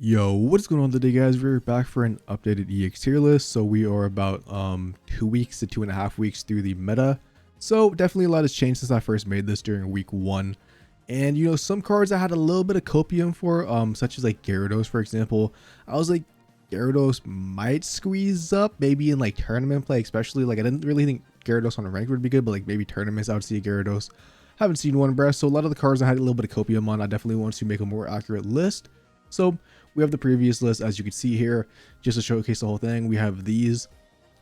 Yo, what's going on today, guys? We're back for an updated EX tier list. So we are about 2 weeks to 2.5 weeks through the meta. So definitely a lot has changed since I first made this during week 1. And you know, some cards I had a little bit of copium for, such as like Gyarados, for example. I was like, Gyarados might squeeze up, maybe in like tournament play, especially. Like I didn't really think Gyarados on a rank would be good, but like maybe tournaments I would see a Gyarados. Haven't seen one, bruh. So a lot of the cards I had a little bit of copium on. I definitely want to make a more accurate list. So we have the previous list, as you can see here, just to showcase the whole thing. We have these,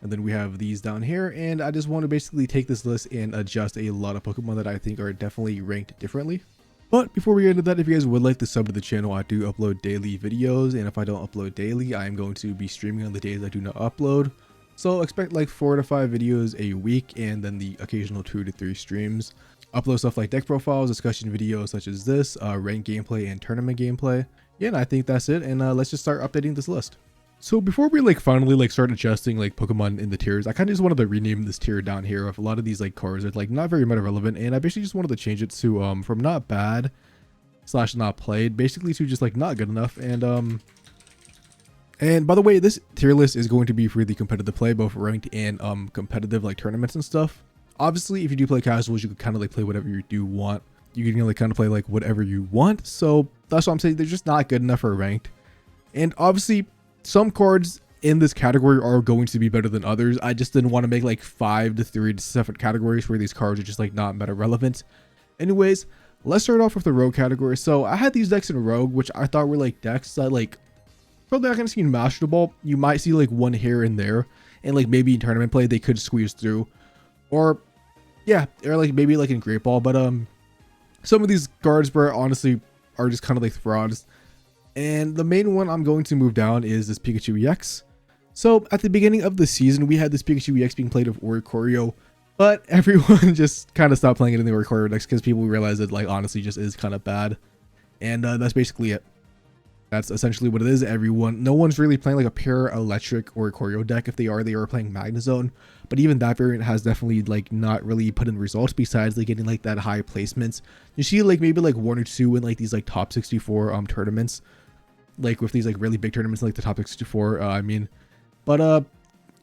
and then we have these down here, and I just want to basically take this list and adjust a lot of Pokemon that I think are definitely ranked differently. But before we get into that, if you guys would like to sub to the channel, I do upload daily videos, and if I don't upload daily, I am going to be streaming on the days I do not upload. So expect like 4 to 5 videos a week, and then the occasional 2 to 3 streams. Upload stuff like deck profiles, discussion videos such as this, ranked gameplay and tournament gameplay. Yeah, and I think that's it, and let's just start updating this list. So before we like finally like start adjusting like Pokemon in the tiers, I kind of just wanted to rename this tier down here of a lot of these like cards that like not very meta relevant, and I basically just wanted to change it to from not bad / not played basically to just like not good enough. And by the way, this tier list is going to be for the competitive play, both ranked and competitive like tournaments and stuff. Obviously, if you do play casuals, you can kind of like play whatever you do want. You can like kind of play like whatever you want. So that's what I'm saying. They're just not good enough for ranked. And obviously, some cards in this category are going to be better than others. I just didn't want to make like 5 to 3 separate categories where these cards are just like not meta relevant. Anyways, let's start off with the Rogue category. So I had these decks in Rogue, which I thought were like decks that like probably not gonna see in Master Ball. You might see like one here and there, and like maybe in tournament play they could squeeze through, or yeah, or like maybe like in Great Ball. But some of these cards, bro, honestly are just kind of like frauds. And the main one I'm going to move down is this Pikachu EX. So at the beginning of the season, we had this Pikachu EX being played with Oricorio, but everyone just kind of stopped playing it in the Oricorio decks because people realized it like honestly just is kind of bad. And that's basically it. That's essentially what it is. No one's really playing like a pure electric Oricorio deck. If they are playing Magnezone. But even that variant has definitely like not really put in results besides like getting like that high placements. You see like maybe like 1 or 2 in like these like top 64 tournaments. Like with these like really big tournaments like the top 64, I mean. But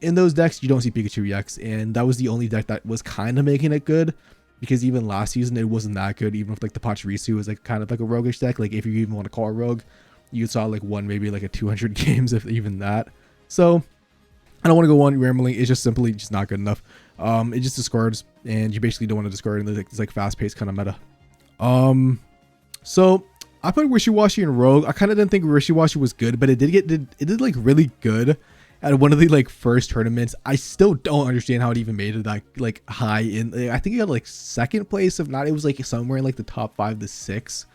in those decks you don't see Pikachu EX, and that was the only deck that was kind of making it good. Because even last season it wasn't that good, even with like the Pachirisu was like kind of like a roguish deck. Like if you even want to call it rogue. You saw like one, maybe like a 200 games, if even that. So I don't want to go on rambling. It's just simply just not good enough. It just discards, and you basically don't want to discard in this like fast-paced kind of meta. So I put Wishy-Washy in Rogue. I kind of didn't think Wishy-Washy was good, but it did like really good at one of the like first tournaments. I still don't understand how it even made it that like high in. I think it got like 2nd place. If not, it was like somewhere in like the top 5 to 6.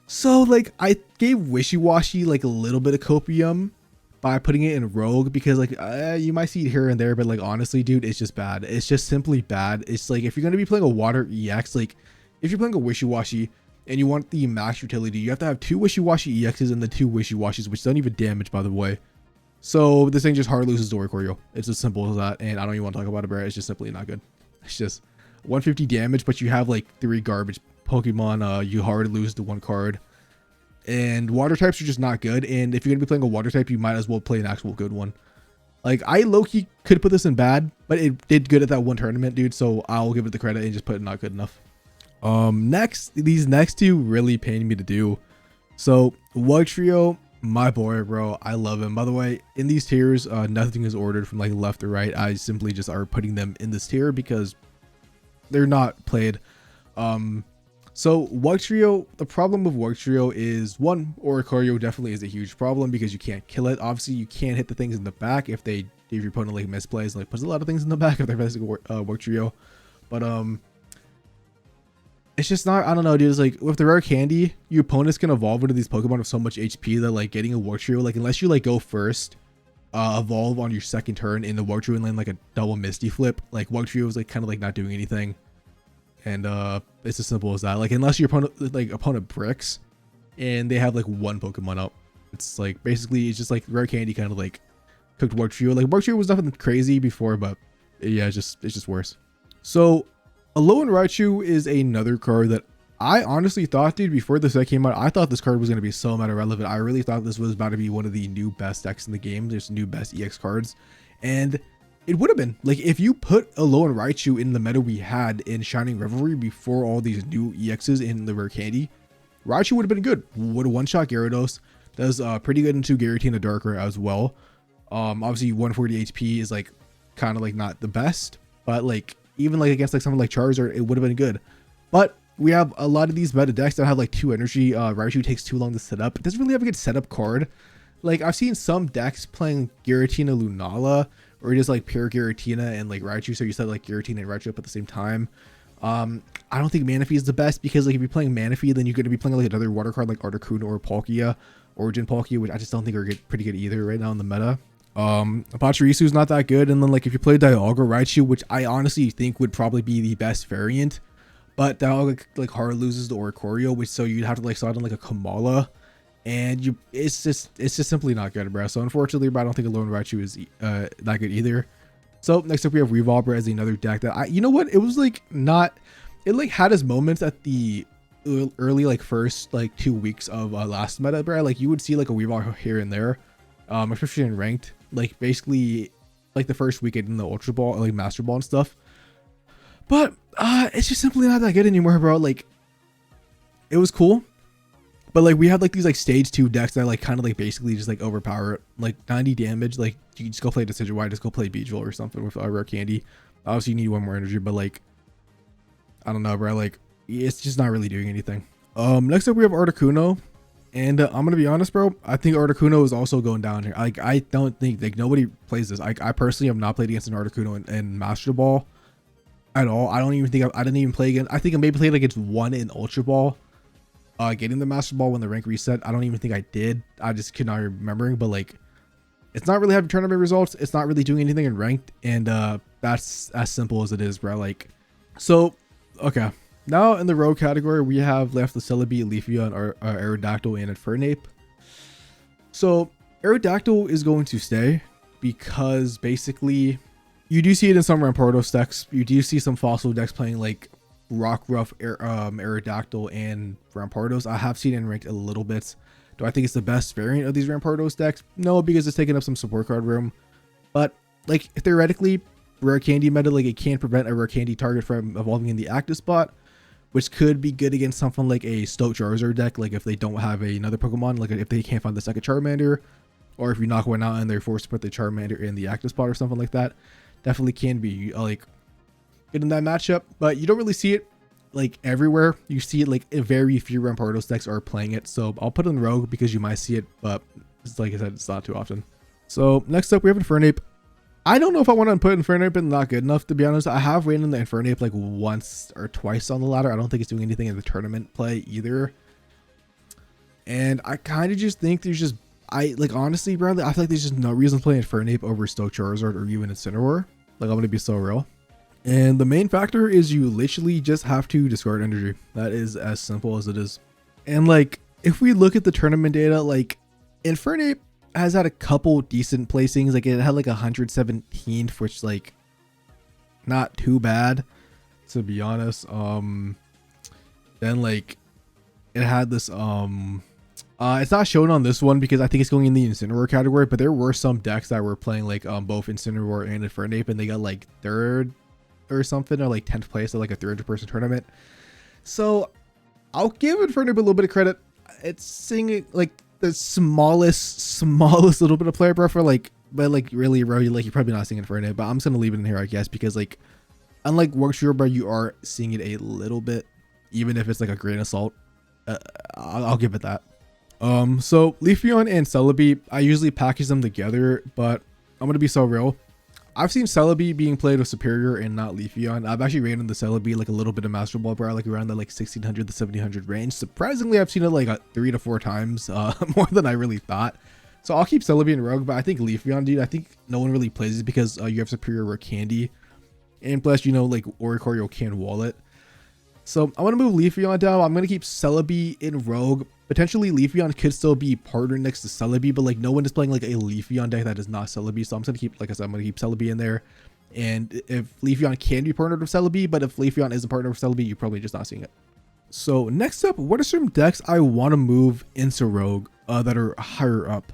So like I gave Wishy-Washy like a little bit of copium by putting it in Rogue, because like you might see it here and there, but like honestly, dude, it's just bad. It's just simply bad. It's like if you're gonna be playing a Water EX, like if you're playing a Wishy-Washy and you want the max utility, you have to have 2 Wishy-Washy EXs and the 2 Wishy-Washys, which don't even damage, by the way. So this thing just hard loses to Oricorio. It's as simple as that, and I don't even want to talk about it, bro. It's just simply not good. It's just 150 damage, but you have like 3 garbage Pokemon. You hard lose to 1 card, and water types are just not good. And if you're gonna be playing a water type, you might as well play an actual good one. Like I low-key could put this in bad, but it did good at that one tournament, dude, so I'll give it the credit and just put it not good enough. These next 2 really pain me to do. So Wugtrio, my boy, bro, I love him. By the way, in these tiers, nothing is ordered from like left to right. I simply just are putting them in this tier because they're not played. So Wugtrio, the problem with Wugtrio is, one, Oricorio definitely is a huge problem because you can't kill it. Obviously, you can't hit the things in the back if your opponent like misplays and like puts a lot of things in the back if they're facing Wugtrio. But it's just not, I don't know, dude. It's like with the rare candy, your opponents can evolve into these Pokemon with so much HP that like getting a Wugtrio, like unless you like go first, evolve on your 2nd turn in the Wugtrio and land like a double Misty Flip, like Wugtrio is like kind of like not doing anything. And it's as simple as that. Like unless your opponent bricks and they have like 1 Pokemon up, it's like basically it's just like rare candy kind of like cooked Wugtrio. Like Wugtrio was nothing crazy before, but yeah, it's just worse. So Alolan Raichu is another card that I honestly thought, dude, before this set came out, I thought this card was going to be so meta relevant. I really thought this was about to be one of the new best decks in the game. There's new best EX cards. And it would have been. Like, if you put Alolan Raichu in the meta we had in Shining Revelry before all these new EXs in the Rare Candy, Raichu would have been good. Would have one-shot Gyarados. Does pretty good into Giratina Darker as well. Obviously 140 HP is like kind of like not the best, but like even like against like something like Charizard, it would have been good. But we have a lot of these meta decks that have like 2 energy. Raichu takes too long to set up. It doesn't really have a good setup card. Like I've seen some decks playing Giratina Lunala, or just like pure Giratina and like Raichu, so you set like Giratina and Raichu up at the same time. I don't think Manaphy is the best, because like if you're playing Manaphy, then you're going to be playing like another water card like Articuno or Palkia, Origin Palkia, which I just don't think are pretty good either right now in the meta. Pachirisu is not that good, and then like if you play Dialga Raichu, which I honestly think would probably be the best variant, but Dialga like hard loses to Oricorio, which so you'd have to like slot in like a Kamala, and it's just simply not good, bro. So unfortunately, bro, I don't think Alolan Raichu is that good either. So next up we have Revolver as another deck that you know what, it was like not, it like had its moments at the early like first like 2 weeks of last meta, bro. Like you would see like a Revolver here and there, especially in ranked, like basically like the first weekend in the Ultra Ball, like Master Ball and stuff. But it's just simply not that good anymore, bro. Like it was cool, but like we had like these like stage 2 decks that like kind of like basically just like overpower it, like 90 damage. Like you just go play Decision Why, just go play Beach or something with Rare Candy. Obviously you need 1 more energy, but like I don't know, bro. Like it's just not really doing anything. Next up we have Articuno, and I'm gonna be honest, bro. I think Articuno is also going down here. Like I don't think like nobody plays this. I personally have not played against an Articuno in Master Ball at all. I don't even think I didn't even play against. I think I maybe played against 1 in Ultra Ball, getting the Master Ball when the rank reset. I don't even think I did. I just could not remembering. But like, it's not really having tournament results. It's not really doing anything in ranked, and that's as simple as it is, bro. Like, so okay. Now in the rogue category, we have left the Celebi, Leafeon, Aerodactyl, and Infernape. So Aerodactyl is going to stay because basically you do see it in some Rampardos decks. You do see some Fossil decks playing like Rockruff, Aerodactyl, and Rampardos. I have seen it in ranked a little bit. Do I think it's the best variant of these Rampardos decks? No, because it's taking up some support card room. But like theoretically, Rare Candy meta, like it can't prevent a Rare Candy target from evolving in the active spot, which could be good against something like a Stoat Charizard deck. Like if they don't have another Pokemon, like if they can't find the second Charmander, or if you knock one out and they're forced to put the Charmander in the active spot or something like that, definitely can be like good in that matchup. But you don't really see it like everywhere. You see it like very few Rampardos decks are playing it. So I'll put it in Rogue because you might see it, but it's like I said, it's not too often. So next up we have Infernape. I don't know if I want to put Infernape in not good enough, to be honest. I have ran in the Infernape like once or twice on the ladder. I don't think it's doing anything in the tournament play either. And I kind of just think there's just, honestly, bro, I feel like there's just no reason to play Infernape over Stoat Charizard or even Incineroar. Like, I'm going to be so real. And the main factor is you literally just have to discard energy. That is as simple as it is. And like, if we look at the tournament data, like Infernape has had a couple decent placings. Like it had like 117th, which like not too bad, to be honest. Then like it had this it's not shown on this one because I think it's going in the Incineroar category, but there were some decks that were playing like both Incineroar and Infernape, and they got like 3rd or something, or like 10th place at like a 300-person tournament. So I'll give Infernape a little bit of credit. It's seeing like the smallest little bit of player buffer, like, but like really, bro, like you're probably not seeing Infernape, but I'm just gonna leave it in here, I guess, because like unlike Workshore, bro, you are seeing it a little bit, even if it's like a grain of salt. I'll give it that. So Leafeon and Celebi, I usually package them together, but I'm gonna be so real. I've seen Celebi being played with Superior and not Leafeon. I've actually ran in the Celebi like a little bit of Master Ball, bro, like around the like 1600 to 1700 range. Surprisingly, I've seen it like 3 to 4 times, more than I really thought. So I'll keep Celebi in Rogue, but I think Leafeon, dude, I think no one really plays it because you have Superior Rare Candy, and plus, you know, like Oricorio can wall it. So I'm gonna move Leafeon down. I'm gonna keep Celebi in Rogue. Potentially Leafeon could still be partnered next to Celebi, but like no one is playing like a Leafeon deck that is not Celebi. So I'm just gonna keep, like I said, I'm gonna keep Celebi in there. And if Leafeon can be partnered with Celebi, but if Leafeon isn't partnered with Celebi, you're probably just not seeing it. So next up, what are some decks I want to move into Rogue that are higher up?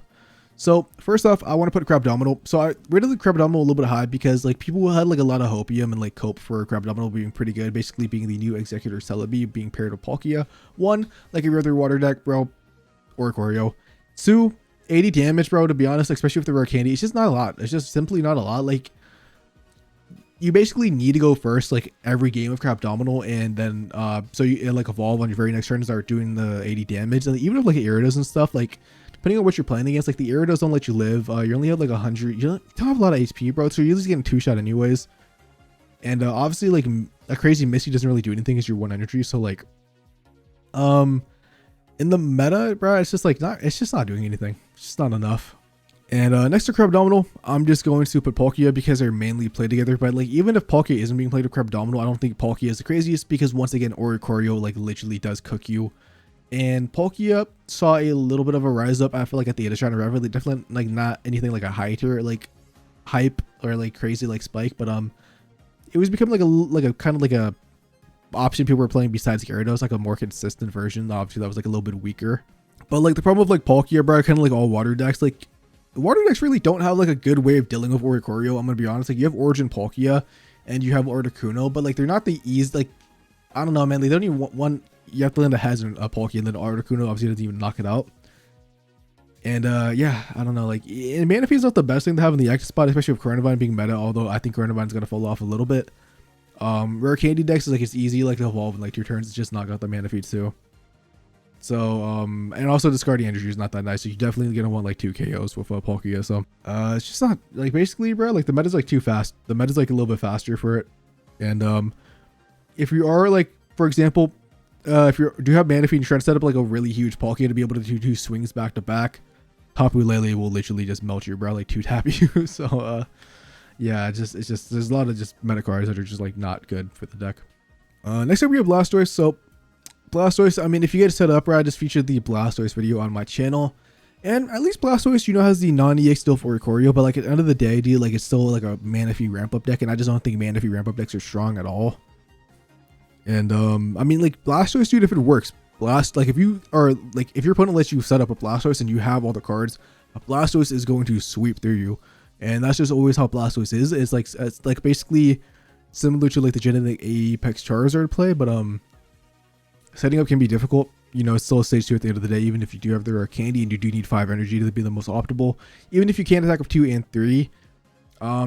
So first off, I want to put Crabdominal. So I rated the Crabdominal a little bit high because like people had like a lot of hopium and like cope for Crabdominal being pretty good, basically being the new Executor Celebi being paired with Palkia. One, like every other water deck, bro, or Ikorio. Two, 80 damage, bro, to be honest, especially with the rare candy. It's just not a lot. It's just simply not a lot. Like, you basically need to go first like every game of Crabdominal, and then so you like evolve on your very next turn and start doing the 80 damage. And even if like Gyarados and stuff, like depending on what you're playing against, like the Gyarados don't let you live. You only have like 100. You don't have a lot of HP, bro, so you're usually getting 2-shot anyways. And obviously like a crazy Misty doesn't really do anything as your 1 energy. So like in the meta, bro, it's just like it's just not doing anything. It's just not enough. And next to Crabdominal, I'm just going to put Palkia because they're mainly played together. But like even if Palkia isn't being played with Crabdominal, I don't think Palkia is the craziest because once again, Oricorio like literally does cook you. And Palkia saw a little bit of a rise up, I feel like, at the end of Shine Forever. Like definitely like not anything like a high tier like hype or like crazy like spike, but it was becoming like a kind of like a option people were playing besides Gyarados, like a more consistent version. Obviously that was like a little bit weaker. But like the problem with like Palkia, bro, kind of like all water decks, like water decks really don't have like a good way of dealing with Oricorio. I'm gonna be honest. Like you have Origin Palkia and you have Articuno, but like they're not the easy. Like I don't know, man. They don't even want one. You have to land a hazard Palkia, and then Articuno obviously doesn't even knock it out. And yeah, I don't know. Like Manaphy is not the best thing to have in the active spot, especially with Coronavine being meta. Although I think Coronavine is gonna fall off a little bit. Rare candy decks is like it's easy like to evolve in like 2 turns. It's just knock out the Manaphy too. So and also discarding energy is not that nice, so you're definitely gonna want like 2 KOs with Palkia. So it's just not like basically, bro, like the meta's like too fast. The meta's like a little bit faster for it. And if you are like, for example, if you do have Manaphy and you're trying to set up like a really huge Palkia to be able to do 2 swings back to back, Tapu Lele will literally just melt you, bro, like 2-tap you. So yeah, it's just there's a lot of just meta cards that are just like not good for the deck. Next up we have Blastoise. So Blastoise, I mean, if you get it set up right, I just featured the Blastoise video on my channel, and at least Blastoise, you know, has the non-EX still for Ikorio, but like at the end of the day, dude, like it's still like a Manaphy ramp up deck, and I just don't think Manaphy ramp up decks are strong at all. And I mean, like Blastoise, dude, if it works, like if your opponent lets you set up a Blastoise and you have all the cards, a Blastoise is going to sweep through you, and that's just always how Blastoise is. It's like basically similar to like the genetic Apex Charizard play, but setting up can be difficult. You know, it's still a stage 2 at the end of the day, even if you do have the rare candy and you do need 5 energy to be the most optimal. Even if you can't attack with 2 and 3,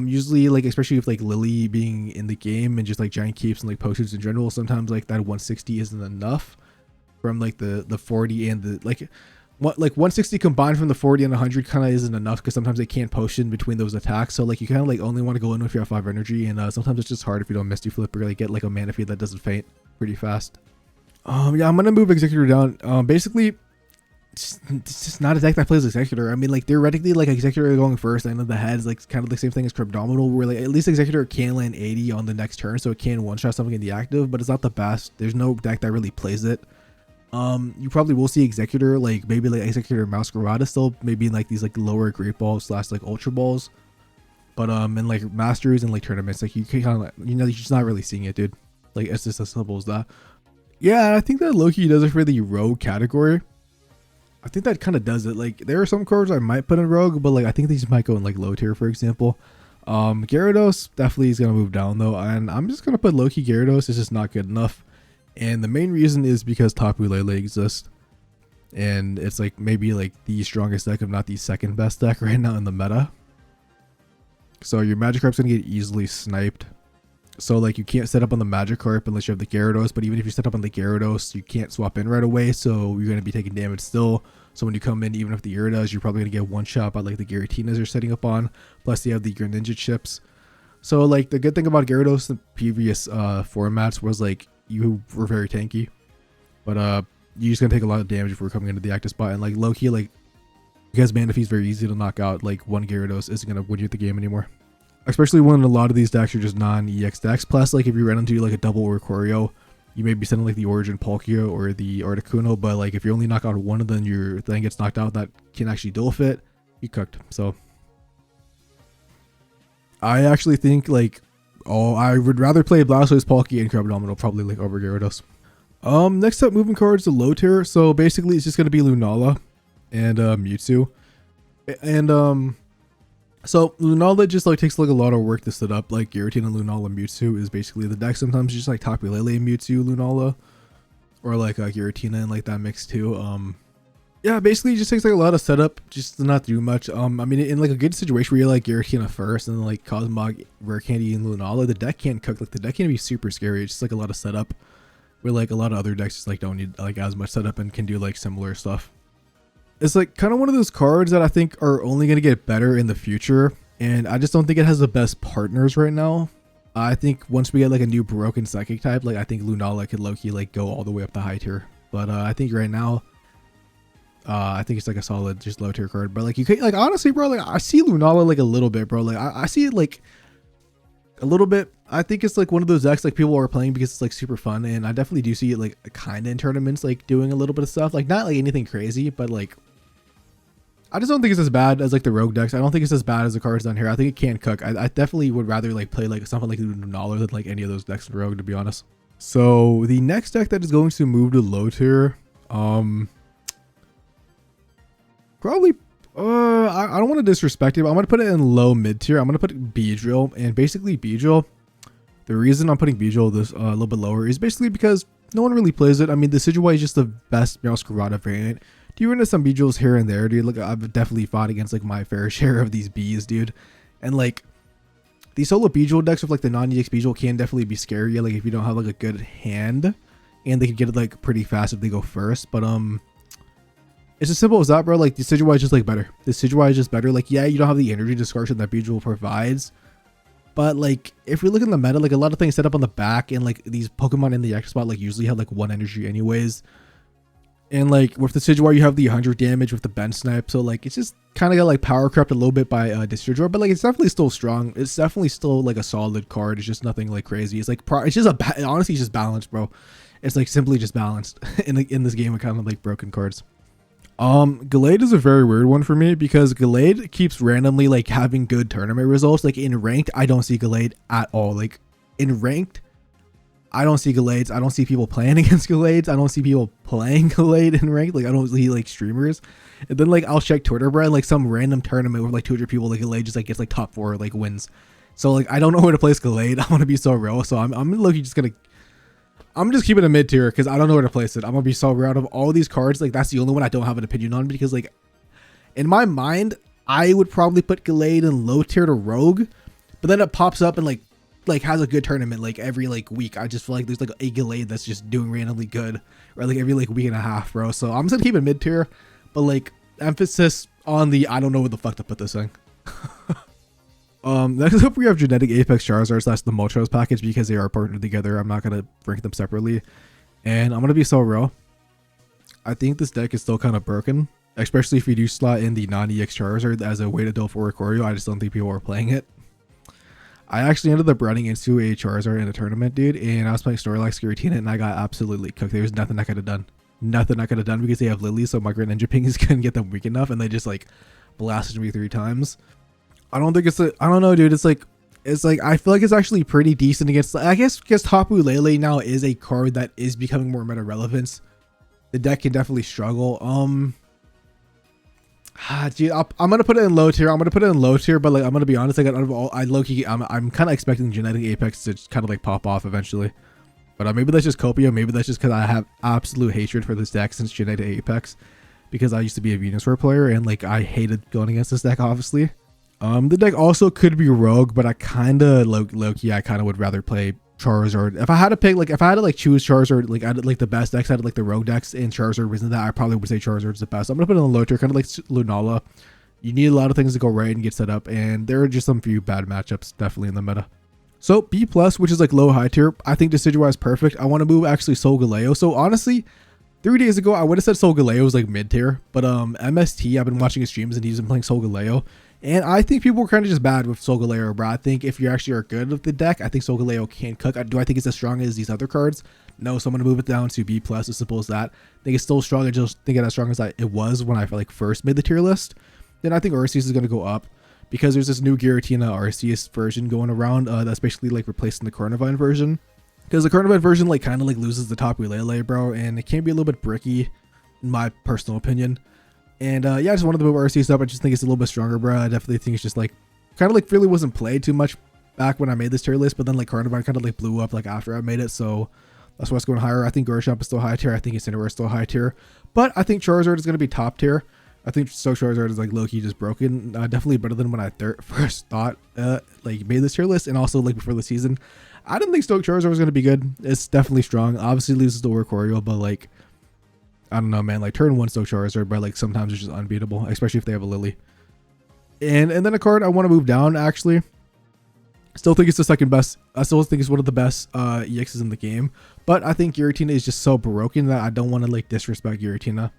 usually like especially with like Lily being in the game and just like giant keeps and like potions in general, sometimes like that 160 isn't enough from like the 40 and the like 160 combined from the 40 and 100 kind of isn't enough because sometimes they can't potion between those attacks. So like you kind of like only want to go in if you have 5 energy, and sometimes it's just hard if you don't Misty Flip or like get like a Manaphy that doesn't faint pretty fast. Yeah, I'm gonna move Executor down. Basically, it's just not a deck that plays Executor. I mean, like theoretically, like Executor going first, and then the head is like kind of the same thing as Crabdominal, where like at least Executor can land 80 on the next turn, so it can one-shot something in the active, but it's not the best. There's no deck that really plays it. You probably will see Executor, like maybe like Executor Masquerada still, maybe in like these like lower Great Balls / like Ultra Balls, but in like Masters and like tournaments, like you can kind of like, you know, you're just not really seeing it, dude. Like it's just as simple as that. Yeah, I think that Loki does it for the rogue category. I think that kind of does it. Like there are some cards I might put in rogue, but like I think these might go in like low tier, for example. Gyarados definitely is gonna move down though, and I'm just gonna put Loki Gyarados. It's just not good enough, and the main reason is because Tapu Lele exists, and it's like maybe like the strongest deck, if not the second best deck right now in the meta. So your Magikarp's gonna get easily sniped. So like you can't set up on the Magikarp unless you have the Gyarados, but even if you set up on the Gyarados, you can't swap in right away, so you're going to be taking damage still. So when you come in, even if the Gyarados, you're probably going to get one shot by like the Giratinas you're setting up on, plus you have the Greninja chips. So like the good thing about Gyarados in previous formats was like you were very tanky, but you're just going to take a lot of damage if we're coming into the active spot. And like low-key, like because Manaphy is very easy to knock out, like one Gyarados isn't going to win you the game anymore. Especially when a lot of these decks are just non-EX decks. Plus, like if you run into like a double Oricorio, you may be sending like the Origin Palkia or the Articuno, but like if you only knock out one of them, your thing gets knocked out that can actually dual fit, you cooked. So I actually think like I would rather play Blastoise, Palkia, and Crabdominal probably like over Gyarados. Next up, moving cards to low tier. So basically, it's just gonna be Lunala and Mewtwo, and so Lunala just like takes like a lot of work to set up. Like Giratina, Lunala, Mewtwo is basically the deck. Sometimes you just like Tapu Lele, Mewtwo, Lunala, or like Giratina and like that mix too. Yeah, basically it just takes like a lot of setup just to not do much. I mean, in like a good situation where you're like Giratina first and then like Cosmog, Rare Candy, and Lunala, the deck can't cook. Like the deck can be super scary. It's just like a lot of setup. Where like a lot of other decks just like don't need like as much setup and can do like similar stuff. It's like kind of one of those cards that I think are only going to get better in the future, and I just don't think it has the best partners right now. I think once we get like a new broken psychic type, like I think Lunala could low-key like go all the way up to high tier. But I think right now I think it's like a solid just low tier card. But like you can like honestly bro, like I see Lunala like a little bit bro, like I see it like a little bit. I think it's like one of those decks like people are playing because it's like super fun, and I definitely do see it like kind of in tournaments like doing a little bit of stuff, like not like anything crazy, but like I just don't think it's as bad as like the rogue decks. I don't think it's as bad as the cards down here. I think it can cook. I definitely would rather like play like something like Lunala than like any of those decks in rogue, to be honest. So the next deck that is going to move to low tier, probably I don't want to disrespect it, but I'm going to put it in low mid tier. I'm going to put Beedrill, and basically Beedrill, the reason I'm putting Beedrill this a little bit lower is basically because no one really plays it. I mean, the Decidueye is just the best Meowscarada variant. Do you run into some Beedrills here and there, dude? Look, I've definitely fought against like my fair share of these bees, dude. And like these solo Beedrill decks with like the non-EX Beedrill can definitely be scary, like if you don't have like a good hand, and they can get it like pretty fast if they go first. But it's as simple as that, bro. Like the Decidueye is just like better. The Decidueye is just better. Like yeah, you don't have the energy discussion that Beedrill provides. But like if we look in the meta, like a lot of things set up on the back, and like these Pokemon in the X spot like usually have like one energy anyways. And like with the Decidueye, you have the 100 damage with the bend snipe, so like it's just kind of got like power crept a little bit by Decidueye, but like it's definitely still strong. It's definitely still like a solid card. It's just nothing like crazy. It's like it's just honestly it's just balanced, bro. It's like simply just balanced in this game of kind of like broken cards. Gallade is a very weird one for me because Gallade keeps randomly like having good tournament results. Like in ranked, I don't see Gallade at all. Like in ranked, I don't see Gallades. I don't see people playing against Gallades. I don't see people playing Gallade in ranked. Like I don't see like streamers. And then like I'll check Twitter, bro, like some random tournament with like 200 people, like Gallade just like gets like top 4 like wins. So like I don't know where to place Gallade. I want to be so real. So I'm literally just gonna. I'm just keeping it mid tier because I don't know where to place it. I'm gonna be so real. Out of all these cards, like that's the only one I don't have an opinion on, because like in my mind, I would probably put Gallade in low tier to Rogue, but then it pops up and like has a good tournament like every like week. I just feel like there's like a Gallade that's just doing randomly good, or like every like week and a half, bro. So I'm just gonna keep it mid tier, but like emphasis on the I don't know what the fuck to put this in. Next up we have Genetic Apex Charizard. That's the Moltres package because they are partnered together. I'm not gonna rank them separately, and I'm gonna be so real. I think this deck is still kind of broken, especially if you do slot in the non-EX Charizard as a way to duel for Ikorio. I just don't think people are playing it. I actually ended up running into a Charizard in a tournament, dude, and I was playing Snorlax Giratina, and I got absolutely cooked. There was nothing I could have done. Nothing I could have done because they have Lily, so my Great Ninja Pings couldn't get them weak enough, and they just like blasted me 3 times. I don't think it's I don't know, dude. It's like I feel like it's actually pretty decent against. I guess because Tapu Lele now is a card that is becoming more meta relevance. The deck can definitely struggle. Dude, I'm gonna put it in low tier. But like I'm gonna be honest, like out of all, I'm kind of expecting Genetic Apex to kind of like pop off eventually. But maybe that's just Copio. Maybe that's just because I have absolute hatred for this deck since Genetic Apex, because I used to be a Venusaur player and like I hated going against this deck, obviously. The deck also could be Rogue, but I kind of low-key, I kind of would rather play Charizard. If I had to pick, like, if I had to like choose Charizard, like, out of like the best decks, out of like the Rogue decks, and Charizard was in that, I probably would say Charizard's the best. I'm gonna put it in the low tier, kind of like Lunala. You need a lot of things to go right and get set up, and there are just some few bad matchups definitely in the meta. So B+, which is like low-high tier, I think Decidueye is perfect. I want to move actually Solgaleo. So honestly, 3 days ago, I would have said Solgaleo was like mid tier, but MST, I've been watching his streams and he's been playing Solgaleo. And I think people were kind of just bad with Solgaleo, bro. I think if you actually are good with the deck, I think Solgaleo can cook. Do I think it's as strong as these other cards? No, so I'm going to move it down to B+, as simple as that. I think it's still strong. I just think it's as strong as it was when I like first made the tier list. Then I think Arceus is going to go up because there's this new Giratina Arceus version going around that's basically like replacing the Carnivine version. because the current event version like kind of like loses the top relay, bro, and it can be a little bit bricky in my personal opinion. And yeah, I just wanted to move RC stuff. I just think it's a little bit stronger, bro. I definitely think it's just like kind of like really wasn't played too much back when I made this tier list, but then like Carnivine kind of like blew up like after I made it, so that's why it's going higher. I think Garchomp is still high tier. I think Incineroar is still high tier, but I think Charizard is going to be top tier. I think so. Charizard is like low-key just broken. Definitely better than when I first thought like made this tier list, and also like before the season. I didn't think Stoke Charizard was going to be good. It's definitely strong. Obviously loses to Oricorio, but like I don't know, man. Like turn 1 Stoke Charizard, but like sometimes it's just unbeatable, especially if they have a Lily. And then a card I want to move down actually. Still think it's the second best. I still think it's one of the best EXs in the game, but I think Giratina is just so broken that I don't want to like disrespect Giratina.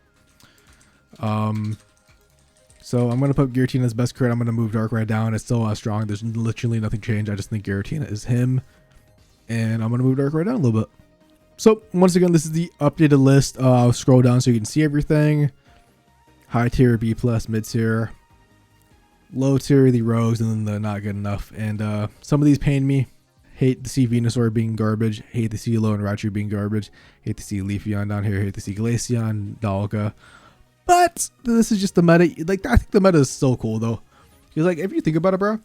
So I'm gonna put Giratina as best card. I'm gonna move Darkrai down. It's still strong. There's literally nothing changed. I just think Giratina is him, and I'm gonna move Darkrai down a little bit. So once again, this is the updated list. I'll scroll down so you can see everything. High tier, B plus, mid tier, low tier, the rogues, and then the not good enough. And some of these pain me. Hate to see Venusaur being garbage. Hate to see Alolan Raichu being garbage. Hate to see Leafeon down here. Hate to see Glaceon, Dalga. But this is just the meta. Like I think the meta is so cool though. Because like if you think about it, bro,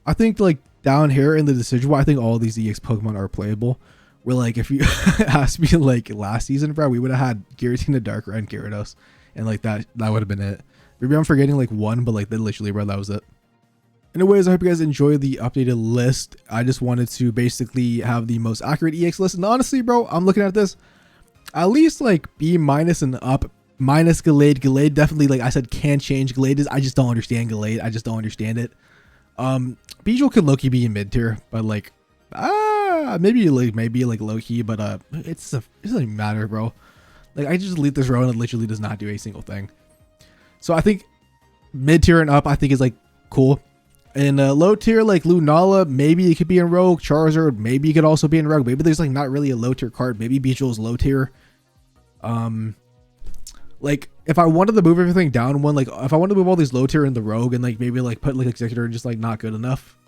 I think like down here in the decision, I think all these EX Pokemon are playable. Where like if you asked me like last season, bro, we would have had Giratina, Darkrai, and Gyarados, and like that would have been it. Maybe I'm forgetting like one, but like literally, bro, that was it. Anyways, I hope you guys enjoy the updated list. I just wanted to basically have the most accurate EX list. And honestly, bro, I'm looking at this. At least like B minus and up. Minus Gallade. Gallade definitely, like I said, can change. Gallade is, I just don't understand Gallade. I just don't understand it. Beedrill could low-key be in mid-tier, but like, maybe like low-key, but it doesn't matter, bro. Like I just delete this row and it literally does not do a single thing. So I think mid-tier and up, I think is like cool. And low tier, like Lunala, maybe it could be in Rogue. Charizard, maybe it could also be in Rogue. Maybe there's like not really a low tier card. Maybe Beedrill is low tier. Like if I wanted to move everything down one, like if I wanted to move all these low tier in the Rogue and like maybe like put like Executor and just like not good enough.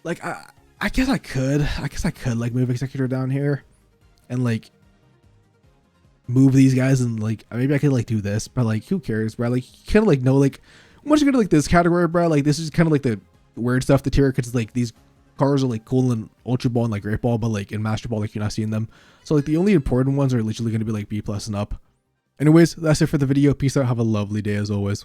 Like I guess I could. I guess I could like move Executor down here and like move these guys and like maybe I could like do this, but like who cares, bro? Like you kind of like know like. Once you get to like this category, bro, like this is kind of like the weird stuff to tier because like these cars are like cool in Ultra Ball and like Great Ball, but like in Master Ball, like you're not seeing them. So like the only important ones are literally going to be like B plus and up. Anyways, that's it for the video. Peace out. Have a lovely day as always.